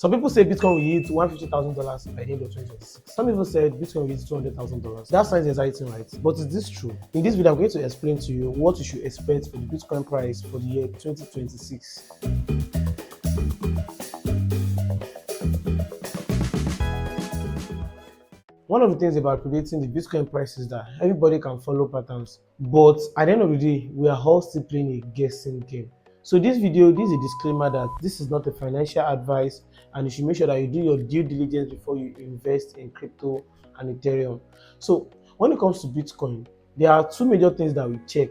Some people say Bitcoin will yield $150,000 by the end of 2026. Some people said Bitcoin will yield $200,000. That sounds exciting, right? But is this true? In this video, I'm going to explain to you what you should expect for the Bitcoin price for the year 2026. One of the things about predicting the Bitcoin price is that everybody can follow patterns, but at the end of the day, we are all still playing a guessing game. So this video, this is a disclaimer that this is not a financial advice, and you should make sure that you do your due diligence before you invest in crypto and Ethereum. So when it comes to Bitcoin, there are two major things that we check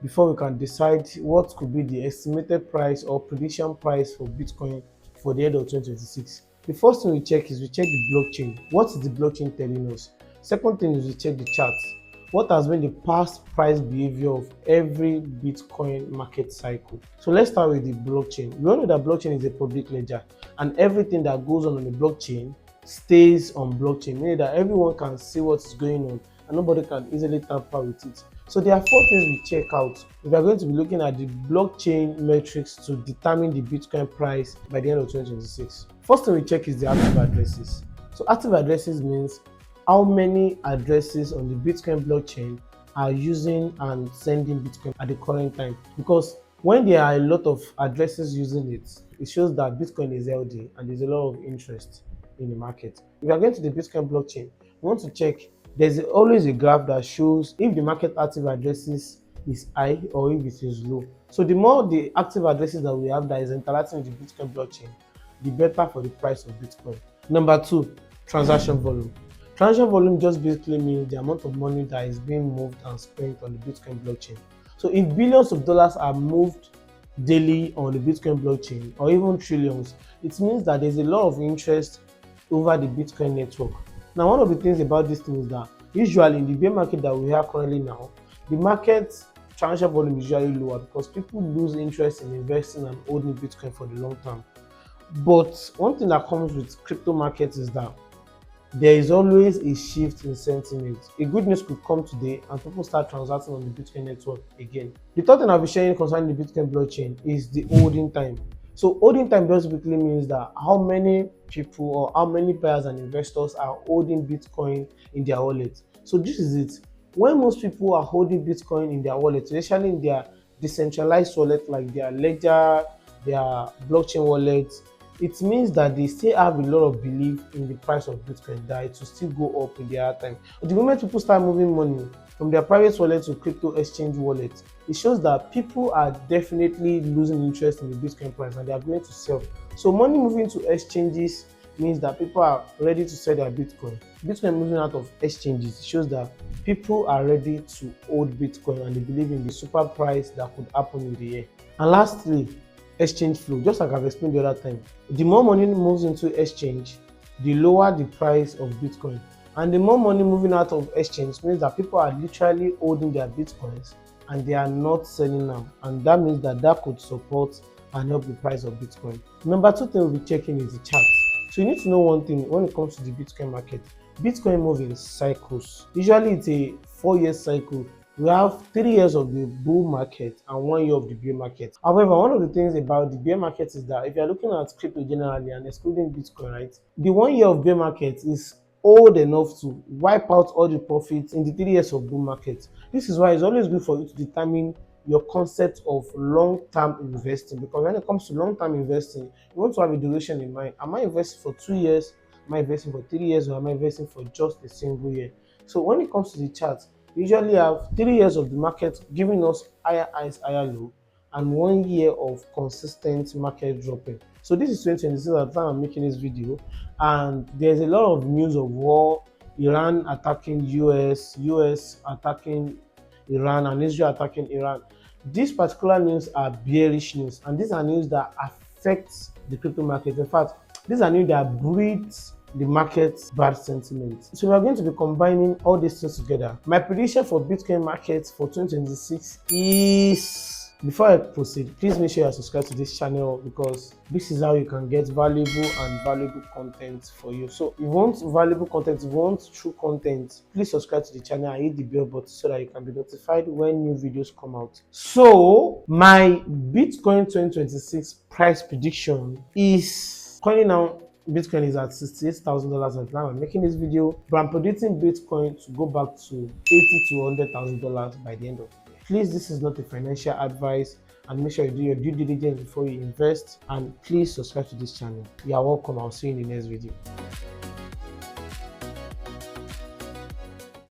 before we can decide what could be the estimated price or prediction price for Bitcoin for the end of 2026. The first thing we check is we check the blockchain. What is the blockchain telling us? Second thing is we check the charts. What has been the past price behavior of every Bitcoin market cycle? So let's start with the blockchain. We all know that blockchain is a public ledger, and everything that goes on the blockchain stays on blockchain, meaning that everyone can see what's going on and nobody can easily tamper with it. So there are four things we check out. We are going to be looking at the blockchain metrics to determine the Bitcoin price by the end of 2026. First thing we check is the active addresses. So active addresses means how many addresses on the Bitcoin blockchain are using and sending Bitcoin at the current time. Because when there are a lot of addresses using it, it shows that Bitcoin is healthy and there's a lot of interest in the market. If you are going to the Bitcoin blockchain, you want to check, there's always a graph that shows if the market active addresses is high or if it is low. So the more the active addresses that we have that is interacting with the Bitcoin blockchain, the better for the price of Bitcoin. Number two, transaction volume. Transaction volume just basically means the amount of money that is being moved and spent on the Bitcoin blockchain. So if billions of dollars are moved daily on the Bitcoin blockchain, or even trillions, it means that there's a lot of interest over the Bitcoin network. Now, one of the things about this thing is that usually in the bear market that we have currently now, the market transaction volume is usually lower because people lose interest in investing and holding Bitcoin for the long term. But one thing that comes with crypto markets is that there is always a shift in sentiment. A good news could come today and people start transacting on the Bitcoin network again. The third thing I'll be sharing concerning the Bitcoin blockchain is the holding time. So holding time basically means that how many people or how many buyers and investors are holding Bitcoin in their wallet. So this is it. When most people are holding Bitcoin in their wallet, especially in their decentralized wallet like their ledger, their blockchain wallet, it means that they still have a lot of belief in the price of Bitcoin, that it will still go up in their time. But the moment people start moving money from their private wallet to crypto exchange wallet, it shows that people are definitely losing interest in the Bitcoin price and they are going to sell. So money moving to exchanges means that people are ready to sell their Bitcoin. Bitcoin moving out of exchanges shows that people are ready to hold Bitcoin and they believe in the super price that could happen in the year. And lastly, exchange flow. Just like I've explained the other time, the more money moves into exchange, the lower the price of Bitcoin. And the more money moving out of exchange means that people are literally holding their Bitcoins and they are not selling them. And that means that that could support and help the price of Bitcoin. Number two thing we'll be checking is the chart. So you need to know one thing when it comes to the Bitcoin market. Bitcoin moves in cycles. Usually it's a 4-year cycle. We have 3 years of the bull market and 1 year of the bear market. However, one of the things about the bear market is that if you're looking at crypto generally and excluding Bitcoin, right, the 1 year of bear market is old enough to wipe out all the profits in the 3 years of bull market. This is why it's always good for you to determine your concept of long-term investing, because when it comes to long-term investing, you want to have a duration in mind. Am I investing for 2 years? Am I investing for 3 years? Or am I investing for just a single year? So when it comes to the chart, we usually have 3 years of the market giving us higher highs, higher low, and 1 year of consistent market dropping. So this is 2026 at the time I'm making this video, and there's a lot of news of war, Iran attacking US attacking Iran, and Israel attacking Iran. These particular news are bearish news, and these are news that affect the crypto market. In fact, these are news that breeds the market's bad sentiment. So we are going to be combining all these things together. My prediction for Bitcoin market for 2026 is, before I proceed, please make sure you are subscribed to this channel, because this is how you can get valuable content for you. So if you want valuable content, if you want true content, please subscribe to the channel and hit the bell button so that you can be notified when new videos come out. So my Bitcoin 2026 price prediction is Currently now, Bitcoin is at $68,000 and now I'm making this video, but I'm predicting Bitcoin to go back to $80,000 to $100,000 by the end of the year. Please, this is not a financial advice, and make sure you do your due diligence before you invest, and please subscribe to this channel. You are welcome. I'll see you in the next video.